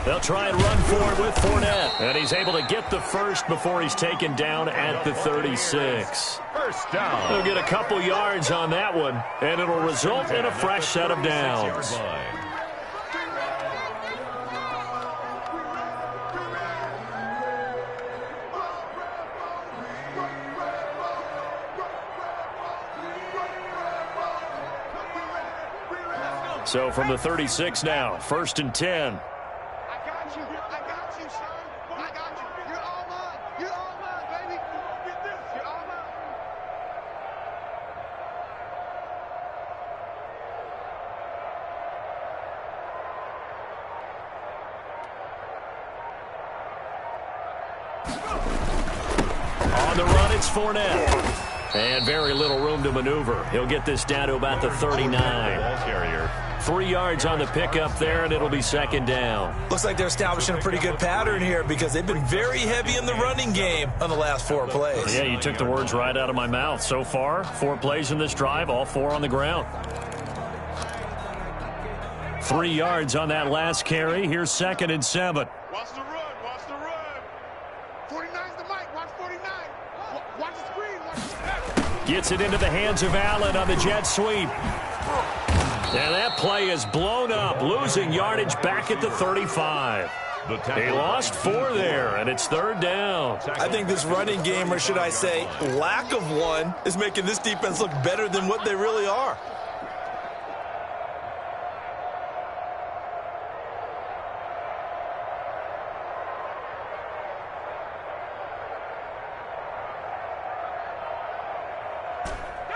They'll try and run for it with Fournette. And he's able to get the first before he's taken down at the 36. First down. They'll get a couple yards on that one, and it'll result in a fresh set of downs. So from the 36 now, 1st and 10. On the run, it's Fournette. And very little room to maneuver. He'll get this down to about the 39. 3 yards on the pickup there, and it'll be 2nd down. Looks like they're establishing a pretty good pattern here because they've been very heavy in the running game on the last 4 plays. Yeah, you took the words right out of my mouth. So far, 4 plays in this drive, all 4 on the ground. 3 yards on that last carry. Here's 2nd and 7. Watch the run. Watch the run. 49's the mic. Watch 49. Watch the screen. Watch the screen. Gets it into the hands of Allen on the jet sweep. And that play is blown up, losing yardage back at the 35. He lost 4 there, and it's 3rd down. I think this running game, or should I say lack of one, is making this defense look better than what they really are.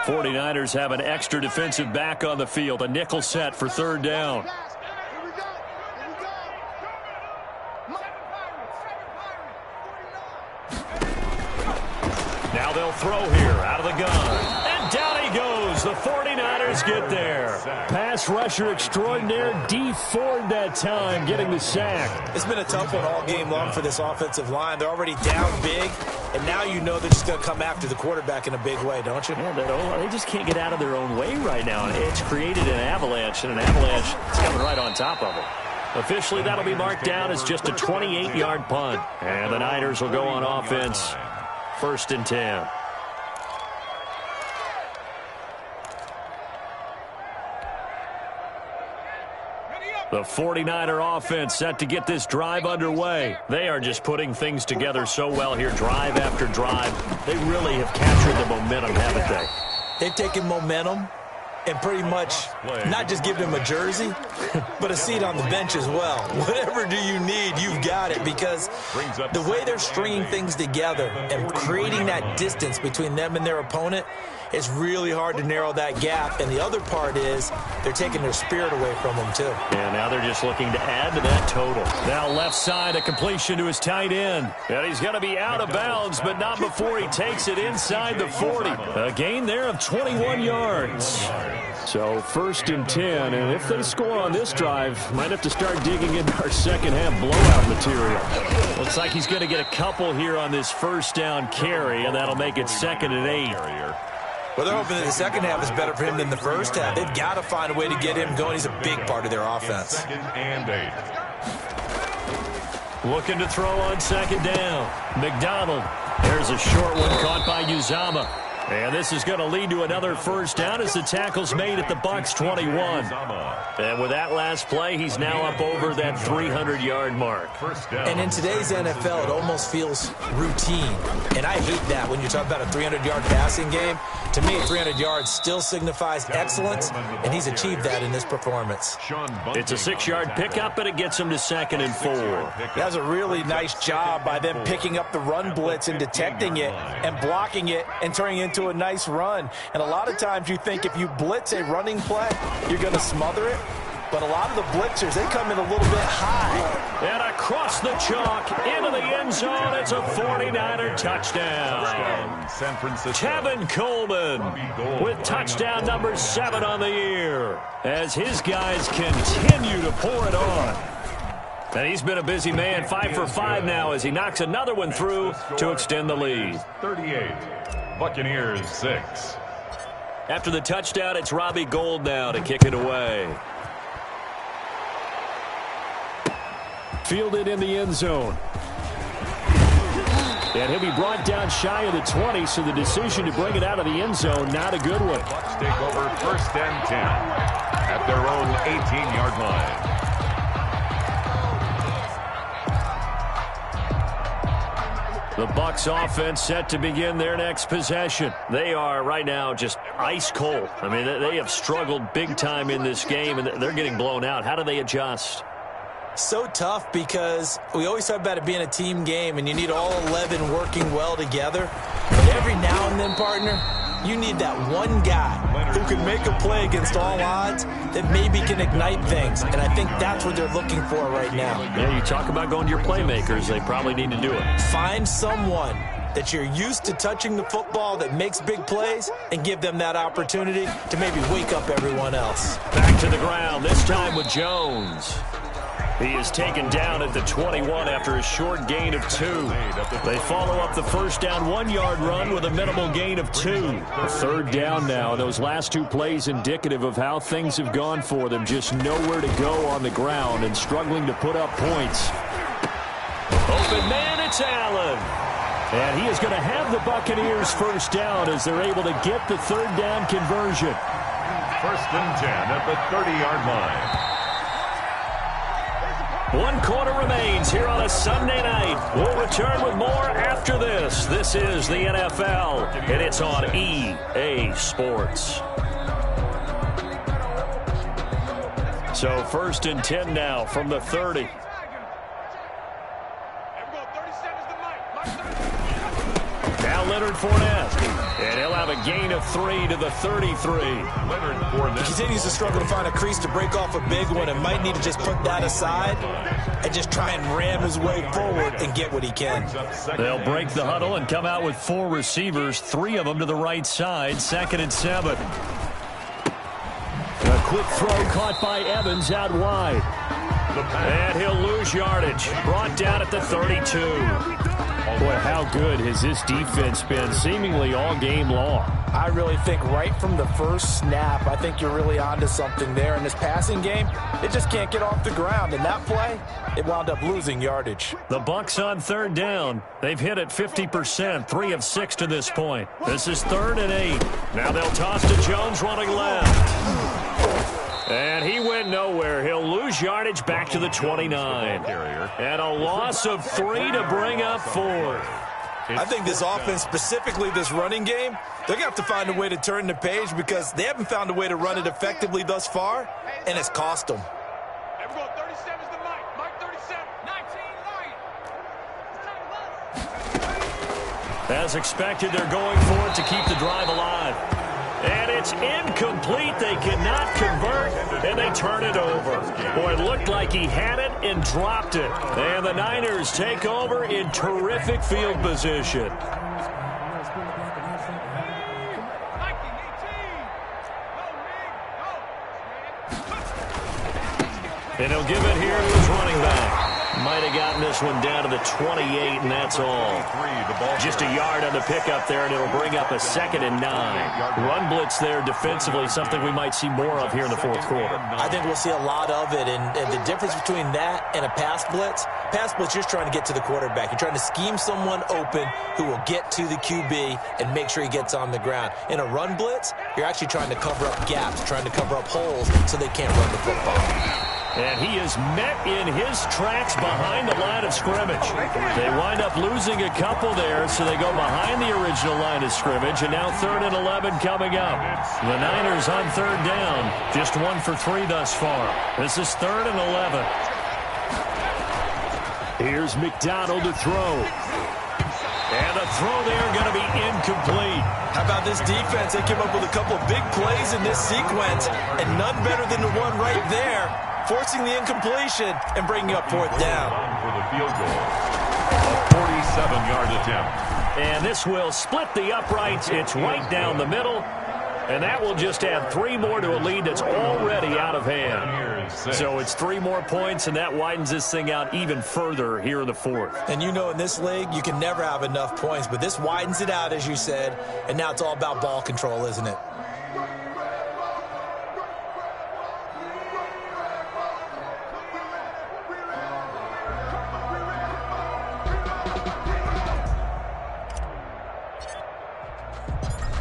'49ers have an extra defensive back on the field, a nickel set for 3rd down. Now they'll throw here out of the gun. And down he goes. The 49ers get there. Pass rusher extraordinaire, D Ford that time, getting the sack. It's been a tough one all game long for this offensive line. They're already down big, and now you know they're just going to come after the quarterback in a big way, don't you? Yeah, they just can't get out of their own way right now. It's created an avalanche, and an avalanche is coming right on top of them. Officially, that'll be marked down as just a 28-yard punt. And the Niners will go on offense. 1st and 10. The 49er offense set to get this drive underway. They are just putting things together so well here, drive after drive. They really have captured the momentum, haven't they? They've taken momentum and pretty much not just give him a jersey, but a seat on the bench as well. Whatever do you need, you've got it, because the way they're stringing things together and creating that distance between them and their opponent, it's really hard to narrow that gap. And the other part is they're taking their spirit away from them, too. And now they're just looking to add to that total. Now left side, a completion to his tight end. And he's going to be out of bounds, but not before he takes it inside the 40. A gain there of 21 yards. So 1st and 10, and if they score on this drive, might have to start digging into our second half blowout material. Looks like he's going to get a couple here on this 1st down carry, and that'll make it 2nd and 8. Well, they're hoping that the second half is better for him than the first half. They've got to find a way to get him going. He's a big part of their offense. 2nd and 8. Looking to throw on 2nd down. McDonald. There's a short one caught by Uzama. And this is going to lead to another 1st down as the tackle's made at the Bucs 21. And with that last play, he's now up over that 300-yard mark. And in today's NFL, it almost feels routine. And I hate that when you talk about a 300-yard passing game. To me, 300 yards still signifies excellence, and he's achieved that in this performance. It's a 6-yard pickup, but it gets him to 2nd and 4. That was a really nice job by them picking up the run blitz and detecting it and blocking it and turning it into a nice run. And a lot of times you think if you blitz a running play, you're going to smother it. But a lot of the blitzers, they come in a little bit high. And across the chalk, into the end zone, it's a 49er touchdown. San Francisco. Tevin Coleman with touchdown number 7 on the year as his guys continue to pour it on. And he's been a busy man, 5 for 5 now as he knocks another one through to extend the lead. 38, Buccaneers 6. After the touchdown, it's Robbie Gould now to kick it away. Fielded in the end zone. And he'll be brought down shy of the 20, so the decision to bring it out of the end zone, not a good one. Bucs take over 1st and 10 at their own 18-yard line. The Bucs offense set to begin their next possession. They are right now just ice cold. I mean, they have struggled big time in this game, and they're getting blown out. How do they adjust? So tough because we always talk about it being a team game, and you need all 11 working well together. But every now and then, partner, you need that one guy who can make a play against all odds that maybe can ignite things. And I think that's what they're looking for right now. Yeah, you talk about going to your playmakers. They probably need to do it. Find someone that you're used to touching the football that makes big plays and give them that opportunity to maybe wake up everyone else. Back to the ground, this time with Jones. He is taken down at the 21 after a short gain of 2. They follow up the first down 1-yard run with a minimal gain of 2. A third down now. Those last 2 plays indicative of how things have gone for them. Just nowhere to go on the ground and struggling to put up points. Open man, it's Allen. And he is going to have the Buccaneers first down as they're able to get the third down conversion. 1st and 10 at the 30-yard line. 1 quarter remains here on a Sunday night. We'll return with more after this. This is the NFL, and it's on EA Sports. So 1st and 10 now from the 30. Now Leonard Fournette, and he'll have a gain of 3 to the 33. Leonard Fournette. He continues to struggle to find a crease to break off a big one and might need to just put that aside and just try and ram his way forward and get what he can. They'll break the huddle and come out with 4 receivers, 3 of them to the right side, 2nd and 7. A quick throw caught by Evans out wide. And he'll lose yardage. Brought down at the 32. Boy, how good has this defense been seemingly all game long? I really think right from the first snap, I think you're really onto something there. In this passing game, it just can't get off the ground. And that play, it wound up losing yardage. The Bucs on 3rd down. They've hit it 50%, 3 of 6 to this point. This is 3rd and 8. Now they'll toss to Jones running left. And he went nowhere. He'll lose yardage back to the 29. And a loss of 3 to bring up 4. I think this offense, specifically this running game, they're going to have to find a way to turn the page because they haven't found a way to run it effectively thus far, and it's cost them. Everyone, 37 is the mic. Mike 37. 19, As expected, they're going for it to keep the drive alive. And it's incomplete. They cannot convert, and they turn it over. Boy, it looked like he had it and dropped it. And the Niners take over in terrific field position. And he'll give it here to his running back. Might have gotten this one down to the 28, and that's all. Just a yard on the pickup there, and it'll bring up a 2nd and 9. Run blitz there defensively, something we might see more of here in the 4th quarter. I think we'll see a lot of it, and the difference between that and a pass blitz, you're just trying to get to the quarterback. You're trying to scheme someone open who will get to the QB and make sure he gets on the ground. In a run blitz, you're actually trying to cover up gaps, trying to cover up holes so they can't run the football. And he is met in his tracks behind the line of scrimmage. They wind up losing a couple there, so they go behind the original line of scrimmage, and now 3rd and 11 coming up. The Niners on 3rd down, just 1 for 3 thus far. This is 3rd and 11. Here's McDonald to throw. And the throw there going to be incomplete. How about this defense? They came up with a couple of big plays in this sequence, and none better than the one right there, forcing the incompletion and bringing up 4th down. For the field goal. A 47-yard attempt. And this will split the uprights. It's right down the middle. And that will just add 3 more to a lead that's already out of hand. So it's 3 more points, and that widens this thing out even further here in the 4th. And you know in this league, you can never have enough points, but this widens it out, as you said, and now it's all about ball control, isn't it?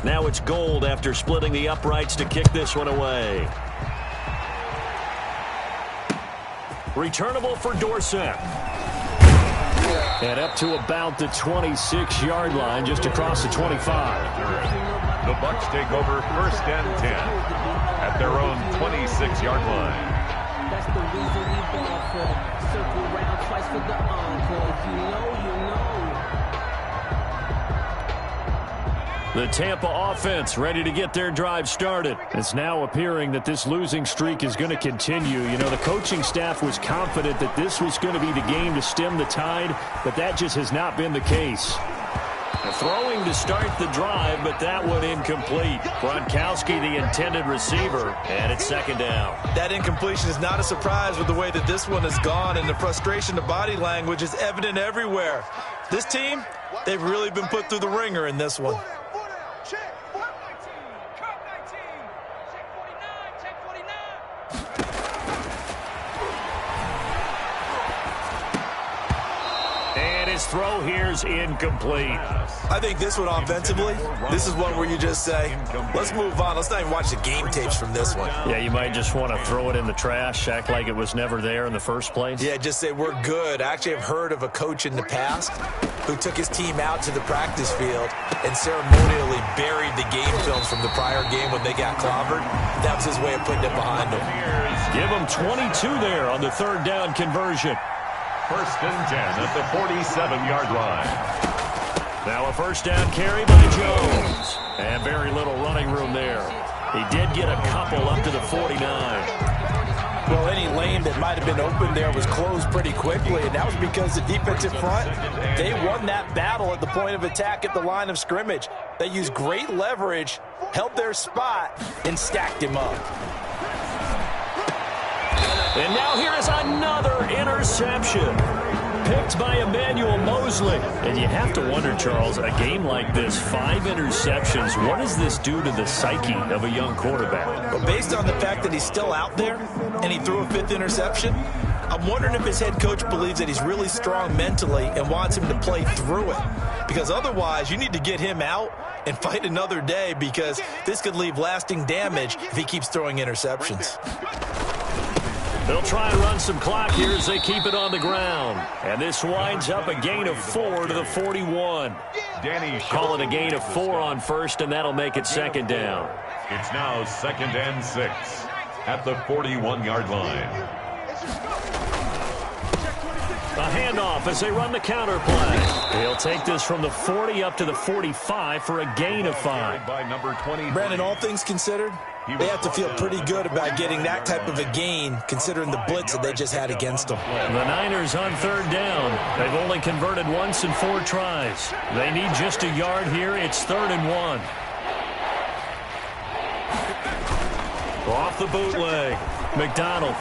Now it's Gold after splitting the uprights to kick this one away. Returnable for Dorsett. And up to about the 26-yard line, just across the 25. The Bucs take over 1st and 10 at their own 26-yard line. That's the reason we ball for. Circle round twice for the encore. If you know, you know. The Tampa offense ready to get their drive started. It's now appearing that this losing streak is going to continue. You know, the coaching staff was confident that this was going to be the game to stem the tide, but that just has not been the case. Throwing to start the drive, but that one incomplete. Gronkowski, the intended receiver, and it's 2nd down. That incompletion is not a surprise with the way that this one has gone, and the frustration of body language is evident everywhere. This team, they've really been put through the ringer in this one. His throw here's incomplete. I think this one offensively, this is one where you just say, let's move on. Let's not even watch the game tapes from this one. Yeah, you might just want to throw it in the trash, act like it was never there in the first place. Yeah, just say we're good. I actually have heard of a coach in the past who took his team out to the practice field and ceremonially buried the game films from the prior game when they got clobbered. That was his way of putting it behind them. Give them 22 there on the 3rd down conversion. 1st and 10 at the 47-yard line. Now a 1st down carry by Jones. And very little running room there. He did get a couple up to the 49. Well, any lane that might have been open there was closed pretty quickly, and that was because the defensive front, they won that battle at the point of attack at the line of scrimmage. They used great leverage, held their spot, and stacked him up. And now here is another interception. Picked by Emmanuel Mosley. And you have to wonder, Charles, a game like this, 5 interceptions, what does this do to the psyche of a young quarterback? Well, based on the fact that he's still out there and he threw a 5th interception, I'm wondering if his head coach believes that he's really strong mentally and wants him to play through it. Because otherwise, you need to get him out and fight another day, because this could leave lasting damage if he keeps throwing interceptions. They'll try and run some clock here as they keep it on the ground. And this winds up a gain of 4 to the 41. Call it a gain of 4 on 1st, and that'll make it 2nd down. It's now 2nd and 6 at the 41-yard line. A handoff as they run the counter play. He'll take this from the 40 up to the 45 for a gain of 5. By number 20. Brandon, all things considered, they have to feel pretty good about getting that type of a gain, considering the blitz that they just had against them. The Niners on 3rd down. They've only converted once in 4 tries. They need just a yard here. It's 3rd and 1. Off the bootleg. McDonald.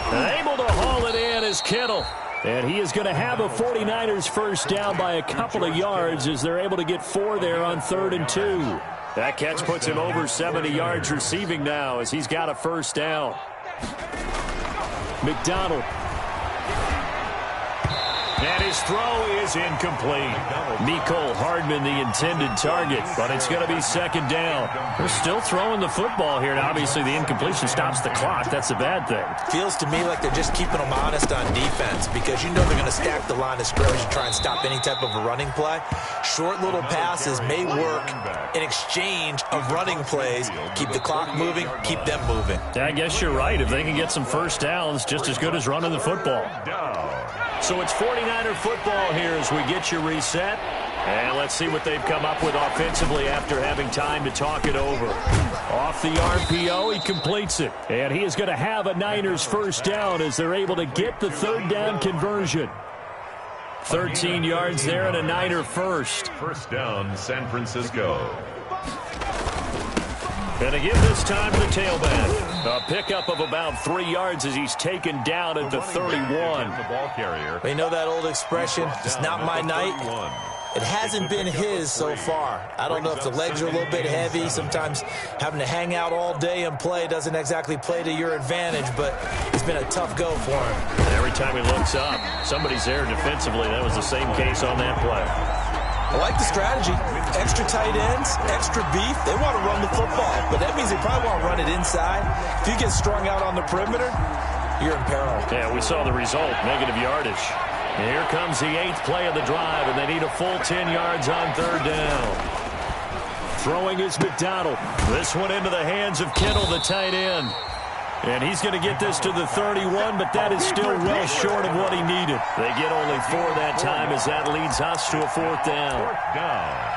Able to haul it in is Kittle. And he is going to have a 49ers 1st down by a couple of yards as they're able to get 4 there on 3rd and 2. That catch puts him over 70 yards receiving now as he's got a 1st down. McDonald. And his throw is incomplete. Mecole Hardman, the intended target, but it's going to be 2nd down. They're still throwing the football here, and obviously the incompletion stops the clock. That's a bad thing. Feels to me like they're just keeping them honest on defense, because you know they're going to stack the line of scrimmage and try and stop any type of a running play. Short little passes may work in exchange of running plays. Keep the clock moving, keep them moving. I guess you're right. If they can get some 1st downs, just as good as running the football. So it's 49er football here as we get you reset. And let's see what they've come up with offensively after having time to talk it over. Off the RPO, he completes it. And he is going to have a Niners 1st down as they're able to get the 3rd down conversion. 13 yards there and a Niner 1st. 1st down, San Francisco. And to give this time to the tailback. A pickup of about 3 yards as he's taken down at the 31. The ball carrier. You know that old expression, it's not my night? It hasn't been his so far. I don't know if the legs are a little bit heavy. Sometimes having to hang out all day and play doesn't exactly play to your advantage, but it's been a tough go for him. Every time he looks up, somebody's there defensively. That was the same case on that play. I like the strategy. Extra tight ends, extra beef. They want to run the football, but that means they probably want to run it inside. If you get strung out on the perimeter, you're in peril. Yeah, we saw the result, negative yardage. And here comes the 8th play of the drive, and they need a full 10 yards on 3rd down. Throwing is McDonald. This one into the hands of Kittle, the tight end. And he's going to get this to the 31, but that is still well short of what he needed. They get only 4 that time as that leads us to a 4th down. 4th down.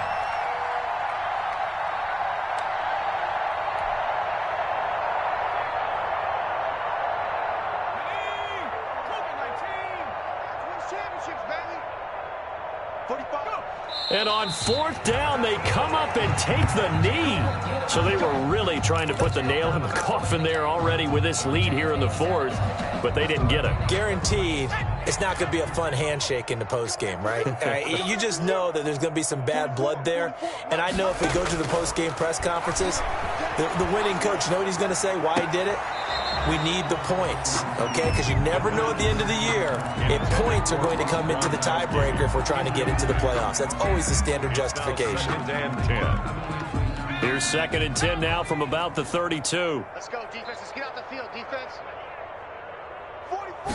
And on 4th down, they come up and take the knee. So they were really trying to put the nail in the coffin there already with this lead here in the 4th, but they didn't get it. Guaranteed, it's not going to be a fun handshake in the postgame, right? You just know that there's going to be some bad blood there. And I know if we go to the postgame press conferences, the winning coach, you know what he's going to say, why he did it? We need the points, okay? Because you never know at the end of the year if points are going to come into the tiebreaker if we're trying to get into the playoffs. That's always the standard justification. Here's 2nd and 10 now from about the 32. Let's go, defense. Let's get out the field, defense. 44.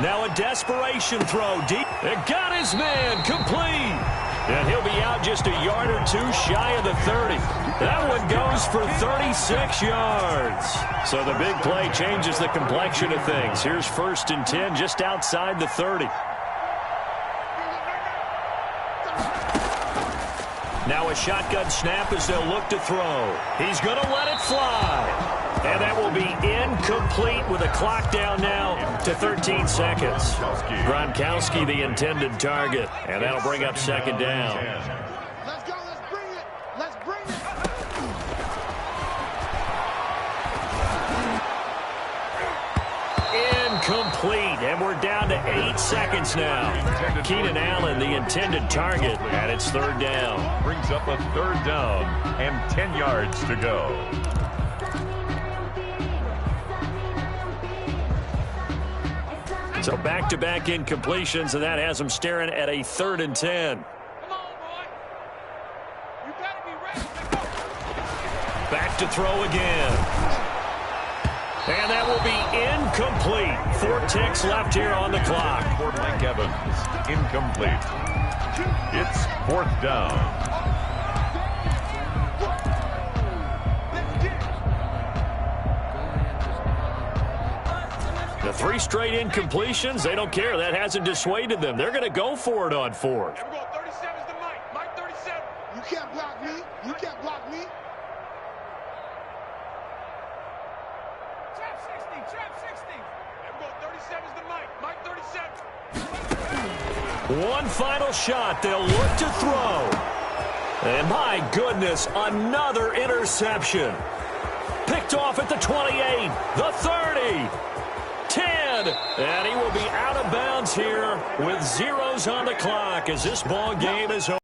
Now a desperation throw deep. It got his man complete. And he'll be out just a yard or 2 shy of the 30. That one goes for 36 yards. So the big play changes the complexion of things. Here's 1st and 10 just outside the 30. Now a shotgun snap as they'll look to throw. He's going to let it fly. And that will be incomplete with a clock down now to 13 seconds. Gronkowski, the intended target. And that'll bring up 2nd down. Let's go. Let's bring it. Let's bring it. Incomplete. And we're down to 8 seconds now. Keenan Allen, the intended target, and it's 3rd down. Brings up a 3rd down and 10 yards to go. So back-to-back incompletions, and that has them staring at a 3rd and 10. Come on, boy. You better be ready. Back to throw again. And that will be incomplete. 4 ticks left here on the clock. For Mike Evans, incomplete. It's 4th down. The 3 straight incompletions, they don't care. That hasn't dissuaded them. They're going to go for it on 4th. Here we go. 37's the Mike. Mike 37. You can't block me. You can't block me. Trap 60. Trap 60. Here we go. 37's the Mike. Mike 37. One final shot. They'll look to throw. And my goodness, another interception. Picked off at the 28, the 30. 10, and he will be out of bounds here with zeros on the clock as this ball game is over.